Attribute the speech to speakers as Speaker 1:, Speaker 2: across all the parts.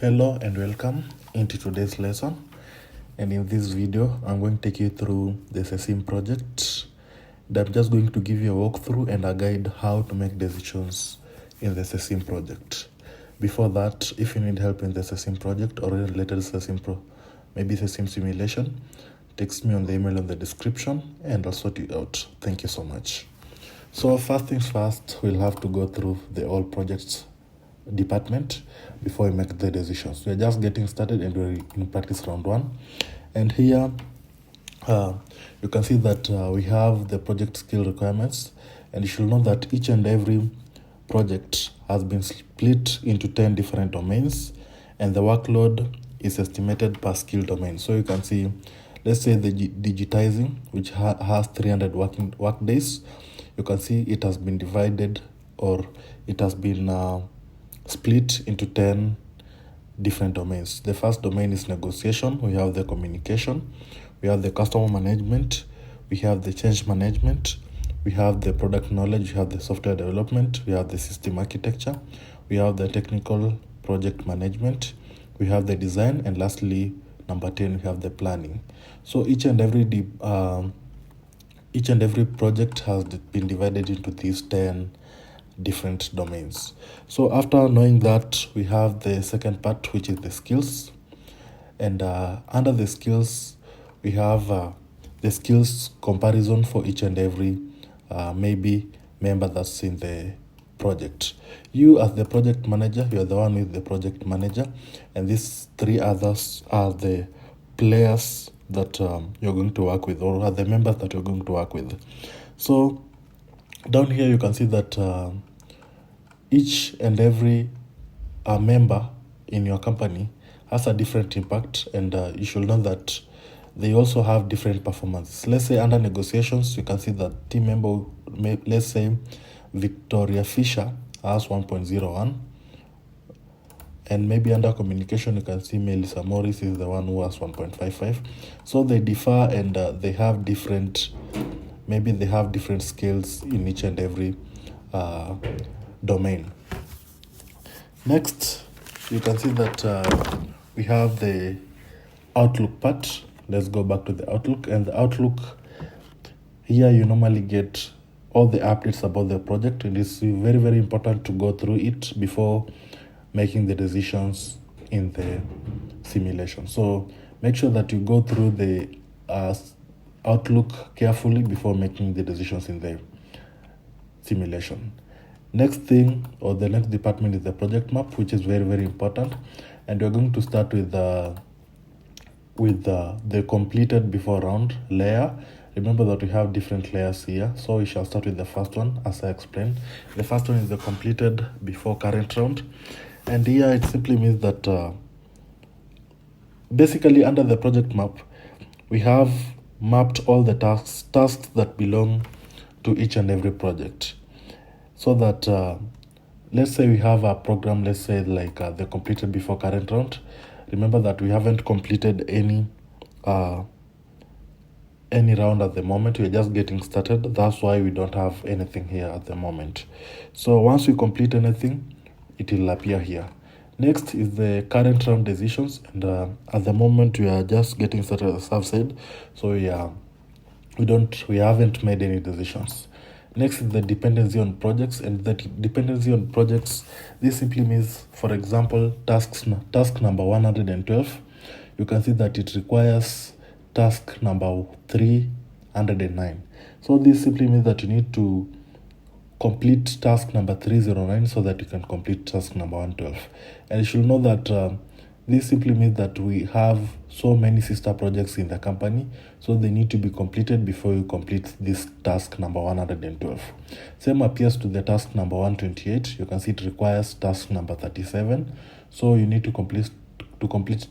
Speaker 1: Hello and welcome into today's lesson, and in this video I'm going to take you through the Cesim project. And I'm just going to give you a walkthrough and a guide how to make decisions in the Cesim project. Before that, if you need help in the Cesim project or related maybe Cesim simulation, text me on the email in the description and I'll sort you out. Thank you so much. So first things first, we'll have to go through the all projects department before we make the decisions. We're just getting started and we're in practice round 1. And here you can see that we have the project skill requirements, and you should know that each and every project has been split into 10 different domains, and the workload is estimated per skill domain. So you can see, let's say the digitizing, which has 300 work days. You can see it has been divided, or it has been split into 10 different domains. The first domain is negotiation. We have the communication, we have the customer management, we have the change management, we have the product knowledge, we have the software development, we have the system architecture, we have the technical project management, we have the design, and lastly, number 10, we have the planning. So each and every project has been divided into these 10 different domains. So after knowing that, we have the second part, which is the skills. And under the skills, we have the skills comparison for each and every maybe member that's in the project. You as the project manager, you are the one with the project manager, and these 3 others are the players that you're going to work with, or are the members that you're going to work with. So down here you can see that each and every member in your company has a different impact, and you should know that they also have different performances. Let's say under negotiations, you can see that team member, let's say Victoria Fisher, has 1.01, and maybe under communication you can see Melissa Morris is the one who has 1.55. So they differ, and they have different skills in each and every domain. Next, you can see that we have the Outlook part. Let's go back to the Outlook. And the Outlook, here you normally get all the updates about the project, and it's very, very important to go through it before making the decisions in the simulation. So make sure that you go through the Outlook carefully before making the decisions in the simulation. Next thing, or the next department, is the project map, which is very, very important. And we're going to start with the completed before round layer. Remember that we have different layers here, so we shall start with the first one, as I explained. The first one is the completed before current round, and here it simply means that basically under the project map, we have mapped all the tasks that belong to each and every project. So that let's say we have a program, let's say like the completed before current round. Remember that we haven't completed any round at the moment. We're just getting started. That's why we don't have anything here at the moment. So once we complete anything, it will appear here. Next is the current round decisions, and at the moment we are just getting started, as I've said. So we haven't made any decisions. Next is the dependency on projects, and the dependency on projects, this simply means, for example, task number 112, you can see that it requires task number 309. So this simply means that you need to complete task number 309 so that you can complete task number 112. And you should know that this simply means that we have so many sister projects in the company, so they need to be completed before you complete this task number 112. Same appears to the task number 128. You can see it requires task number 37. So you need to complete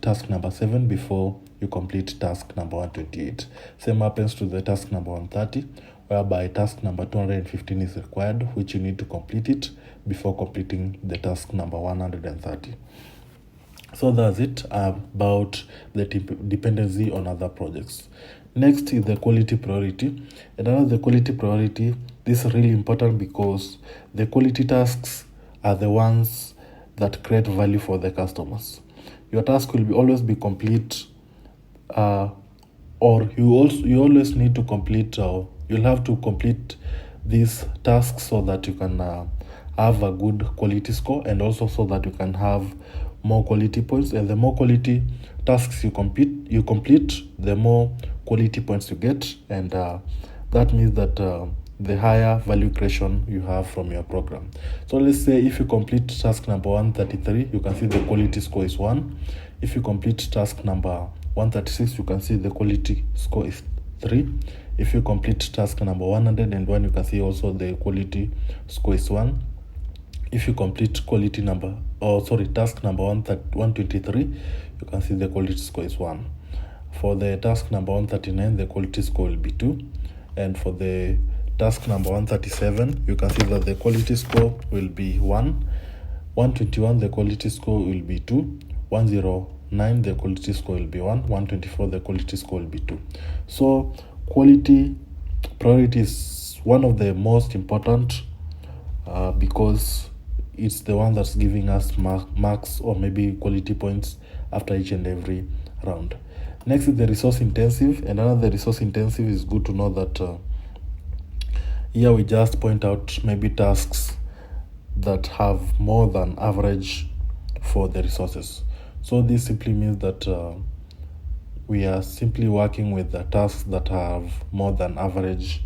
Speaker 1: task number 7 before you complete task number 128. Same happens to the task number 130, whereby task number 215 is required, which you need to complete it before completing the task number 130. So that's it about the dependency on other projects. Next is the quality priority. And under the quality priority, this is really important because the quality tasks are the ones that create value for the customers. your task will always be complete, or you always need to complete, you'll have to complete these tasks so that you can have a good quality score, and also so that you can have more quality points. And the more quality tasks you complete, the more quality points you get, and that means that the higher value creation you have from your program. So let's say if you complete task number 133, you can see the quality score is 1. If you complete task number 136, you can see the quality score is 3. If you complete task number 101, you can see also the quality score is 1. If you complete task number 123, you can see the quality score is 1. For the task number 139, the quality score will be 2. And for the task number 137, you can see that the quality score will be 1. 121, the quality score will be 2. 109, the quality score will be 1. 124, the quality score will be 2. So quality priority is one of the most important, because it's the one that's giving us marks or maybe quality points after each and every round. Next is the resource intensive, and another resource intensive is good to know that here we just point out maybe tasks that have more than average for the resources. So this simply means that we are simply working with the tasks that have more than average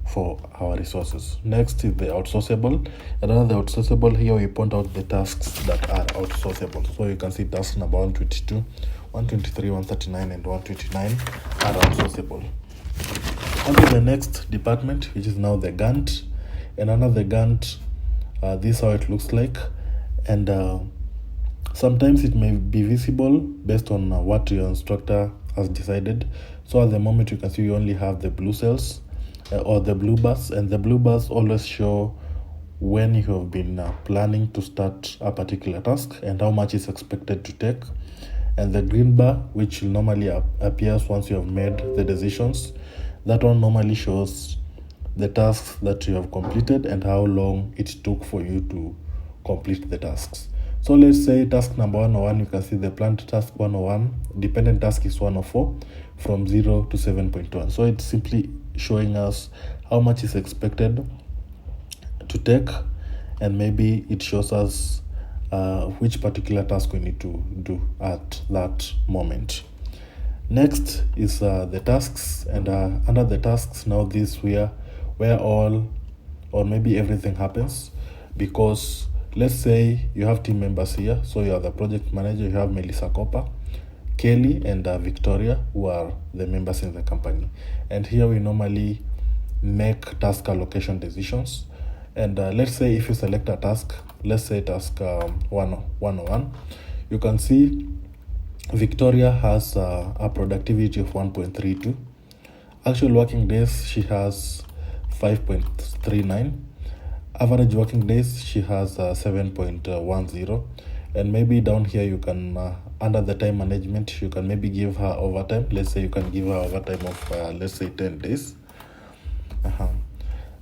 Speaker 1: for our resources. Next is the outsourceable. Another outsourceable, here we point out the tasks that are outsourceable. So you can see task number 122, 123, 139, and 129 are outsourceable. On to the next department, which is now the Gantt. And under the Gantt, this is how it looks like. And sometimes it may be visible based on what your instructor has decided. So at the moment, you can see you only have the blue cells or the blue bars, and the blue bars always show when you have been planning to start a particular task and how much is expected to take. And the green bar, which normally appears once you have made the decisions, that one normally shows the tasks that you have completed and how long it took for you to complete the tasks. So let's say task number 101, you can see the planned task 101, dependent task is 104, from 0 to 7.1. So it's simply showing us how much is expected to take, and maybe it shows us which particular task we need to do at that moment. Next is the tasks, and under the tasks now this where all or maybe everything happens, because let's say you have team members here. So you are the project manager, you have Melissa Copper, Kelly, and Victoria, who are the members in the company. And here we normally make task allocation decisions. And let's say if you select a task, let's say task 101, you can see Victoria has a productivity of 1.32. Actual working days, she has 5.39. Average working days, she has 7.10. And maybe down here you can, under the time management, you can maybe give her overtime. Let's say you can give her overtime of, let's say 10 days.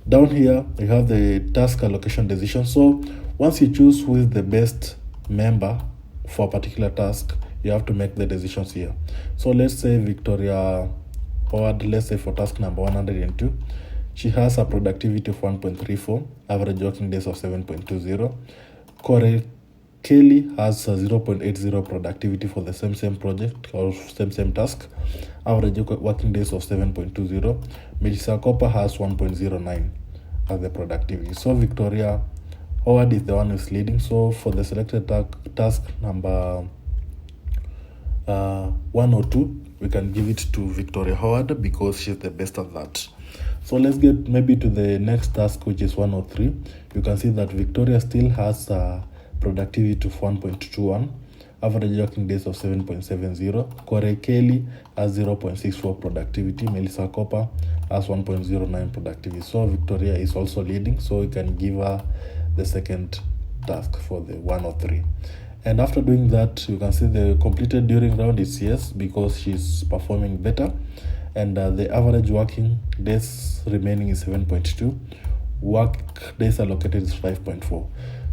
Speaker 1: Down here, you have the task allocation decision. So once you choose who is the best member for a particular task, you have to make the decisions here. So let's say Victoria Howard, let's say for task number 102, she has a productivity of 1.34, average working days of 7.20. Corey Kelly has a 0.80 productivity for the same project or same task, average working days of 7.20. Melissa Copper has 1.09 as the productivity. So Victoria Howard is the one who's leading. So for the selected task number 102, we can give it to Victoria Howard because she's the best at that. So let's get maybe to the next task, which is 103. You can see that Victoria still has a productivity of 1.21, average working days of 7.70. Corey Kelly has 0.64 productivity. Melissa Copper has 1.09 productivity. So Victoria is also leading, so we can give her the second task for the 103. And after doing that, you can see the completed during round is yes, because she's performing better. And the average working days remaining is 7.2. Work days allocated is 5.4.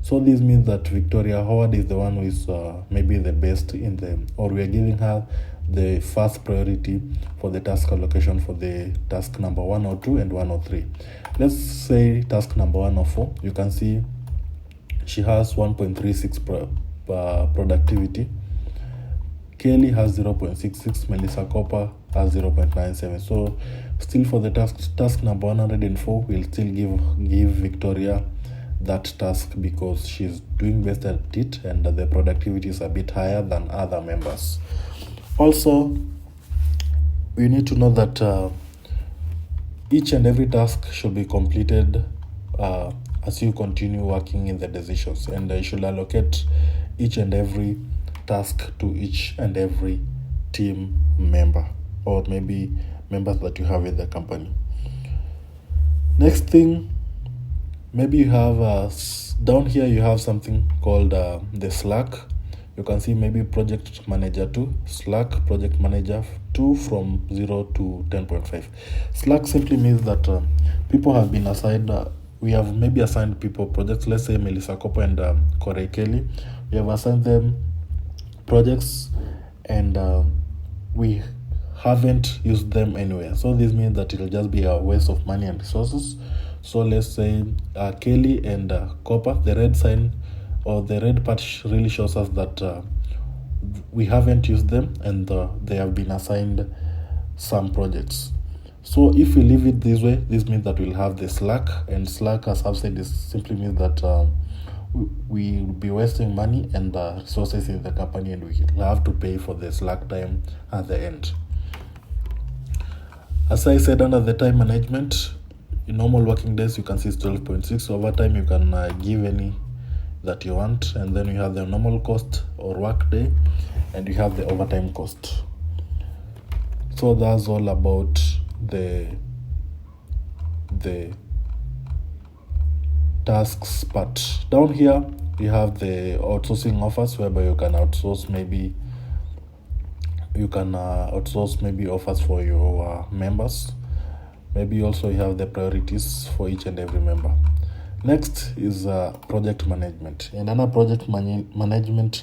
Speaker 1: So this means that Victoria Howard is the one who is maybe the best in the, or we are giving her the first priority for the task allocation for the task number 102 and 103. Let's say task number 104. You can see she has 1.36 productivity. Kelly has 0.66, Melissa Copper has 0.97. So still for the task number 104, we'll still give Victoria that task because she's doing best at it and the productivity is a bit higher than other members. Also, we need to know that each and every task should be completed as you continue working in the decisions, and you should allocate each and every task to each and every team member or maybe members that you have in the company. Next thing, maybe you have down here you have something called the Slack. You can see maybe project manager 2, Slack project manager 2 from 0 to 10.5. Slack simply means that people have been assigned, we have maybe assigned people projects. Let's say Melissa Copper and Corey Kelly. We have assigned them projects and we haven't used them anywhere. So this means that it will just be a waste of money and resources. So let's say Kelly and Copper, the red sign or the red part really shows us that we haven't used them and they have been assigned some projects. So if we leave it this way, this means that we'll have the Slack, and Slack, as I've said, is simply means that we will be wasting money and resources in the company, and we have to pay for the Slack time at the end. As I said, under the time management, in normal working days, you can see 12.6. Overtime, you can give any that you want, and then you have the normal cost or work day, and you have the overtime cost. So that's all about the tasks part. Down here you have the outsourcing offers, whereby you can outsource maybe offers for your members. Maybe also you have the priorities for each and every member. Next is project management. And under project management,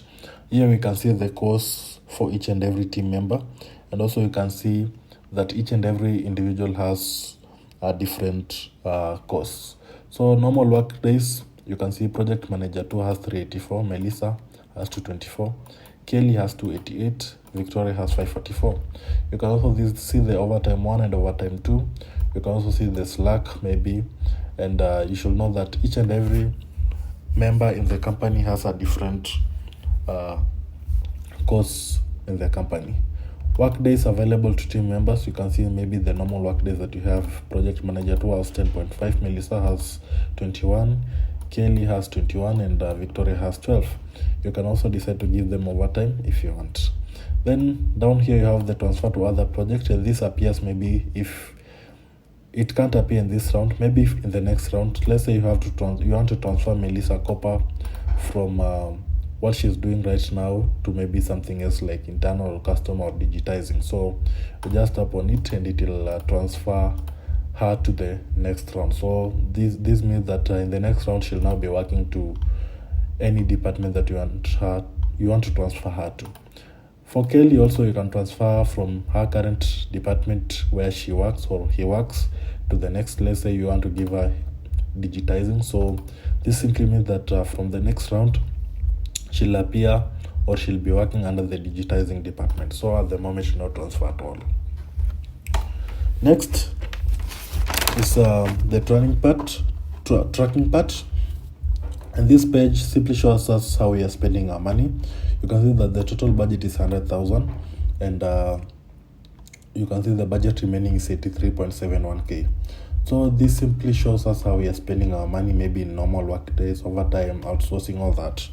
Speaker 1: here we can see the course for each and every team member, and also you can see that each and every individual has a different course. So normal work days, you can see project manager 2 has 384, Melissa has 224, Kelly has 288, Victoria has 544. You can also see the overtime 1 and overtime 2. You can also see the Slack maybe, and you should know that each and every member in the company has a different course in the company. Work days available to team members, you can see maybe the normal work days that you have. Project manager 2 has 10.5, Melissa has 21, Kelly has 21, and Victoria has 12. You can also decide to give them overtime if you want. Then down here you have the transfer to other project, and this appears maybe if it can't appear in this round, maybe in the next round. Let's say you want to transfer Melissa Copper from what she's doing right now to maybe something else like internal or custom or digitizing. So you just tap on it and it will transfer her to the next round. So this means that in the next round she'll now be working to any department that you want to transfer her to. For Kelly also, you can transfer from her current department where she works or he works to the next. Let's say you want to give her digitizing. So this simply means that from the next round she'll appear or she'll be working under the digitizing department. So at the moment she'll not transfer at all. Next is the tracking part. And this page simply shows us how we are spending our money. You can see that the total budget is 100,000, and you can see the budget remaining is 83.71k. So this simply shows us how we are spending our money, maybe in normal work days, overtime, outsourcing, all that.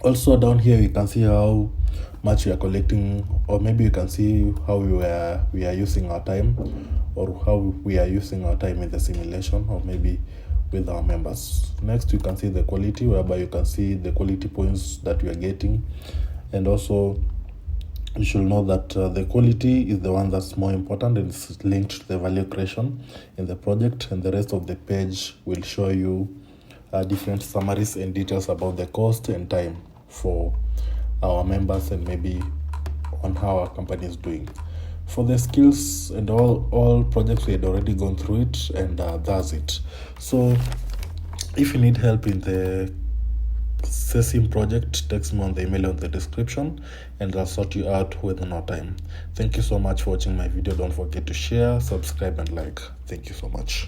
Speaker 1: Also down here you can see how much we are collecting, or maybe you can see how we are using our time, or how we are using our time in the simulation, or maybe with our members. Next you can see the quality, whereby you can see the quality points that we are getting, and also you should know that the quality is the one that's more important and it's linked to the value creation in the project, and the rest of the page will show you different summaries and details about the cost and time for our members, and maybe on how our company is doing. For the skills and all projects, we had already gone through it, and that's it. So if you need help in the Cesim project, text me on the email on the description, and I'll sort you out within no time. Thank you so much for watching my video. Don't forget to share, subscribe, and like. Thank you so much.